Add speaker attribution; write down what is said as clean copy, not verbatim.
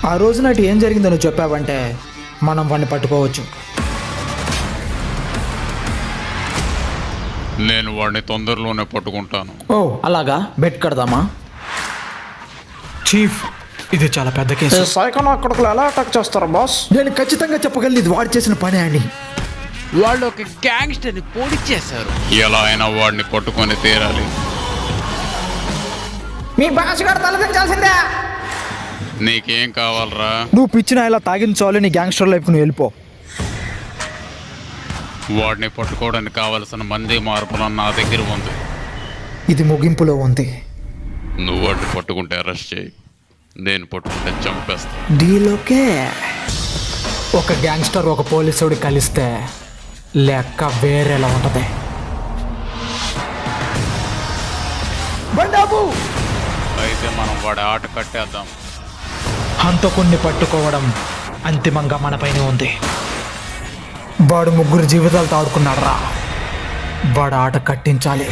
Speaker 1: ఆ రోజు నాటి ఏం జరిగిందో నువ్వు చెప్పావంటే మనం వాడిని పట్టుకోవచ్చు.
Speaker 2: నేను వాడిని తొందరలోనే పట్టుకుంటాను.
Speaker 1: ఓ అలాగా, బెట్ కడదామా?
Speaker 3: చీఫ్, ఇది చాలా పెద్ద కేసు.
Speaker 4: సైకో అక్కడికి ఎలా అటాక్ చేస్తారు బాస్?
Speaker 1: నేను ఖచ్చితంగా చెప్పగలను ఇది వాడు చేసిన పనే అని.
Speaker 5: వాళ్ళు ఒక గ్యాంగ్స్టర్ని పొడిచేశారు.
Speaker 2: ఎలా అయినా వాడిని పట్టుకొని తీరాలి.
Speaker 1: మీ బాస్ గారు తలదించాల్సిందే.
Speaker 2: నీకేం కావాలరా?
Speaker 1: నువ్వు పిచ్చిన ఇలా తాగించాలి, నీ గ్యాంగ్స్టర్ లైఫ్ నువ్వు వెళ్ళిపో.
Speaker 2: వాడిని పట్టుకోవడానికి కావలసిన మంది మార్పులు నా దగ్గర ఉంది.
Speaker 1: ఇది ముగింపులో ఉంది.
Speaker 2: నువ్వు వాడిని పట్టుకుంటే అరెస్ట్ చేయి, నేను పట్టుకుంటే చంపేస్తా.
Speaker 1: డీలోకే ఒక గ్యాంగ్స్టర్ ఒక పోలీసుడి కలిస్తే లెక్క వేరేలా ఉంటుంది. బండాబు,
Speaker 2: అయితే మనం వాడి ఆట కట్టేద్దాం.
Speaker 1: హంతకుణ్ణి పట్టుకోవడం అంతిమంగా మనపైనే ఉంది. వాడు 3 జీవితాలతో ఆడుకున్నాడు రా. వాడు ఆట కట్టించాలి.